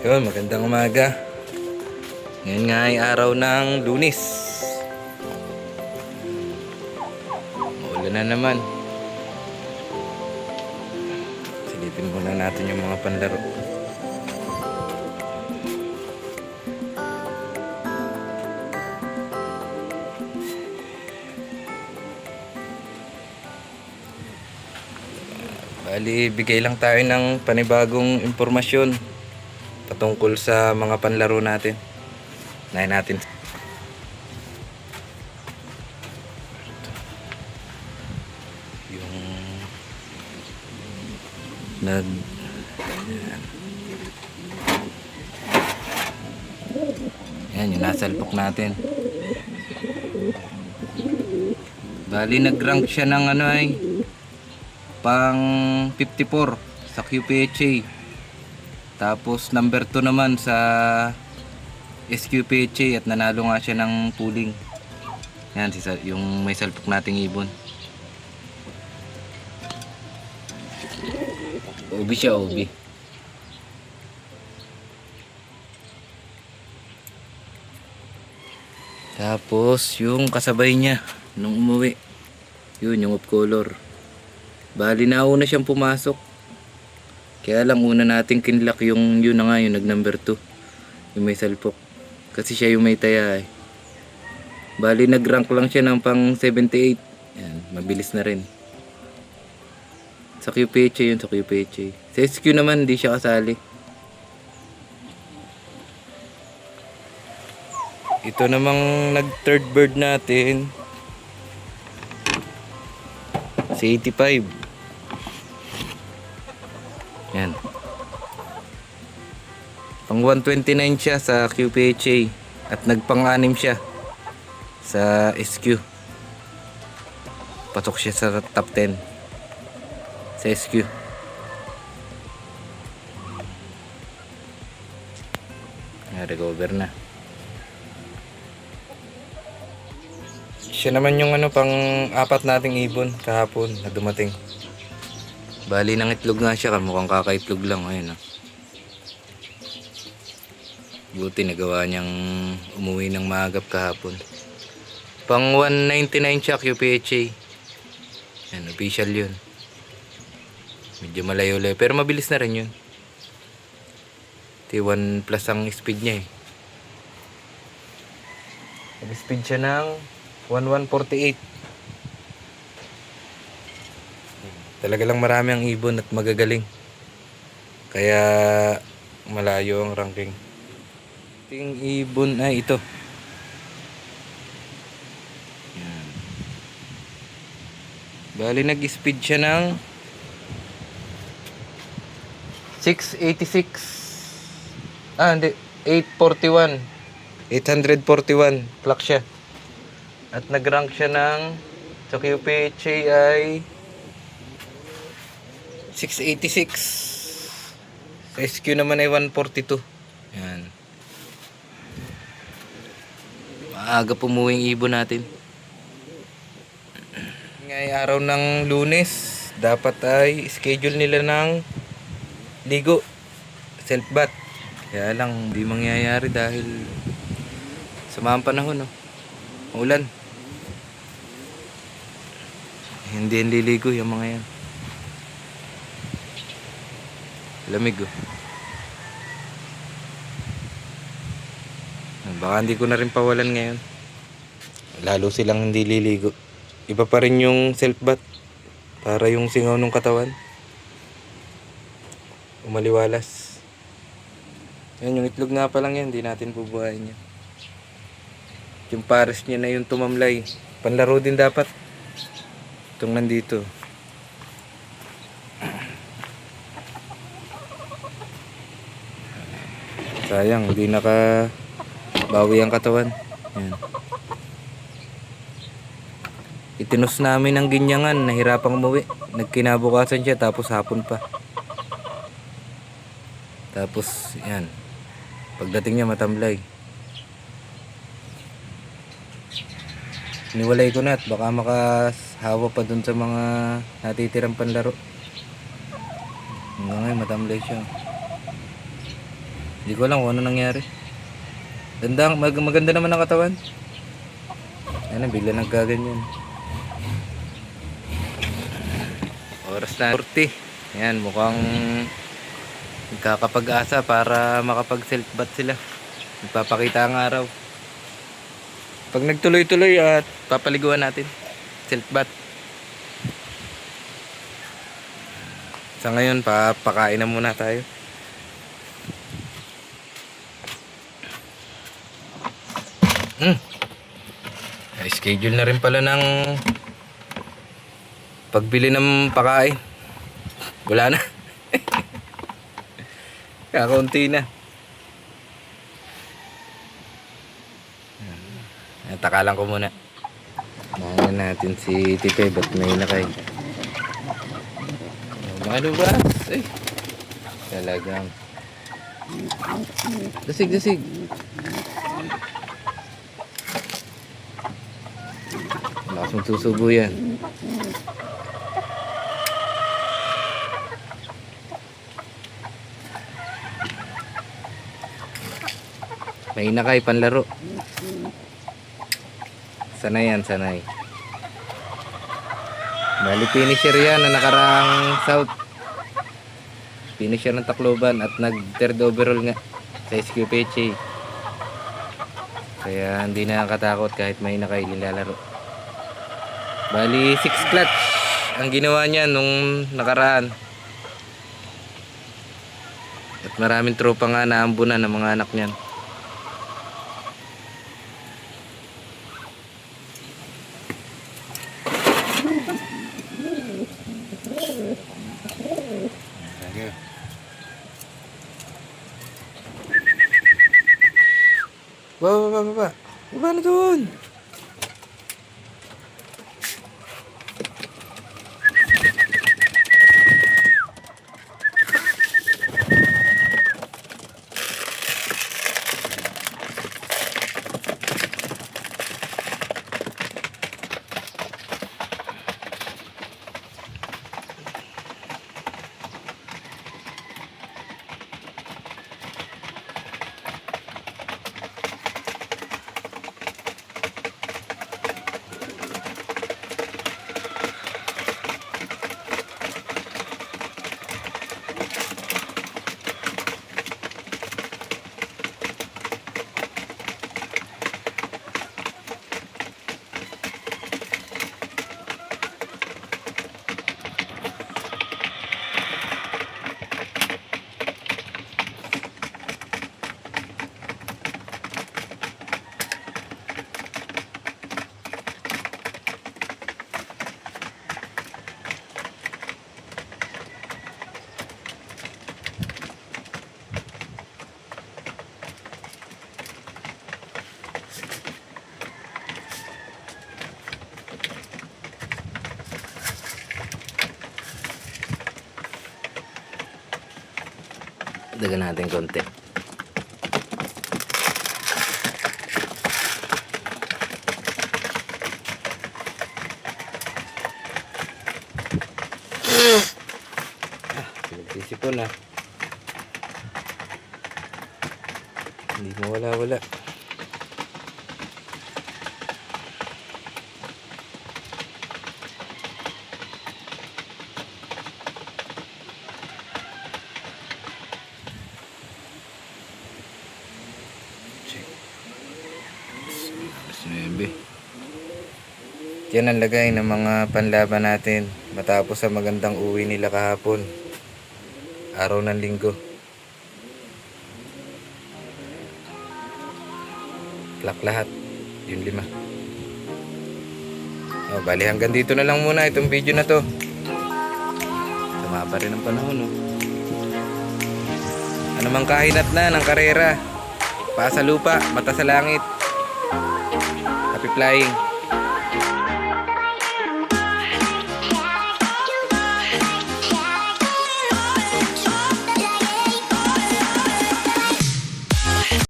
Yun, magandang umaga. Ngayon nga ay araw ng Lunes. Maulan na naman. Silipin muna natin yung mga panlaro. Bali, bigay lang tayo ng panibagong impormasyon patungkol sa mga panlaro natin. Unahin natin. Yung nag yan, yung nasalpok natin. Bali, nag-rank siya ng ano ay pang 54 sa QPHA. Tapos number 2 naman sa SQPHA at nanalo nga siya ng pooling. Yan, yung may salpok nating ibon. Obi siya, Obi. Tapos yung kasabay niya nung umuwi, yun yung off color. Bali, nauna siyang pumasok. Kaya lang una nating kinlock yung yun na nga, yung nag number 2, yung may salpok, kasi siya yung may taya eh. Bali, nag-rank lang siya ng pang 78. Yan, mabilis na rin. Sa QPHA yun, sa QPHA. Sa SQ naman, hindi siya kasali. Ito namang nag third bird natin, si 85. Yan. Pang 129 siya sa QPHA at nagpang-anim siya sa SQ. Pasok siya sa top 10 sa SQ. Na-recover na. Siya naman yung ano, pang apat nating ibon kahapon na dumating. Bali, ng itlog nga siya, mukhang kakaitlog lang. Ayun, buti nagawa niyang umuwi ng maagap kahapon. Pang 199 siya QPHA. Yan, official yun. Medyo malayo-layo pero mabilis na rin yun. T1 plus ang speed niya eh. Nag-speed siya ng 1148. Talaga lang marami ang ibon at magagaling. Kaya malayo ang ranking. Ting ibon ay ito. Yan. Bali, nag-speed siya ng 686. Hindi, 841. 841 clock siya. At nag-rank siya ng sa QPHA ay 686. Sa SQ naman ay 142. Yan. Maaga pumuwing ibon natin. Ngayong araw ng Lunes, dapat ay schedule nila ng ligo, self bath. Kaya lang hindi mangyayari dahil sa mga panahon, no? Ulan. Hindi nililigo yung mga yan. Lamig, oh. Baka hindi ko na rin pawalan ngayon. Lalo silang hindi liligo. Iba pa rin yung self bath. Para yung singaw ng katawan umaliwalas. Yan, yung itlog nga pa lang yan. Hindi natin bubuhayin yan. Yung pares niya na yung tumamlay. Panlaro din dapat. Itong nandito. Sayang, hindi nakabawi ang katawan. Yan. Itinus namin ang ginyangan, nahirapang umuwi. Nagkinabukasan siya tapos hapon pa. Tapos yan, pagdating niya matamlay. Niwalay ko na at baka makahawa pa dun sa mga natitirang panlaro. Hanggang ngayon matamlay siya. Hindi ko alam kung ano nangyari. Maganda naman ang katawan. Ano, bigla nagkaganyan. Oras na 40. Yan, mukhang nagkakapag-asa para makapag self bath sila. Nagpapakita ang araw. Pag nagtuloy-tuloy at papaliguan natin. Self bath. Sa ngayon, papakain na muna tayo. Schedule na rin pala ng pagbili ng pakain. Wala na. Kakaunti na. Takalan ko muna. Mahalan natin si Tite. Ba't may nakay? Ano ba? Ay. Talagang. Dasig. Lakas mong susubo yan. May nakay panlaro. Sanay. Bali finisher yan na nakaraang South. Finisher ng Tacloban at nag third overall nga sa SQPHA. Kaya hindi na nakatakot kahit may nakay nilalaro. Bali 6 clutch ang ginawa niya nung nakaraan. At maraming tropa nga naambunan ng mga anak niyan. Baba. Baba na doon. Dagan natin konti. Pinagsisipon na. Hindi mo wala. Yan ang lagay ng mga panlaban natin matapos sa magandang uwi nila kahapon, araw ng linggo. Plak lahat yung 5. Bali hanggang dito na lang muna itong video na to. Tama pa rin ang panahon. Ano mang kahinat na ng karera, paa sa lupa, mata sa langit. Happy flying.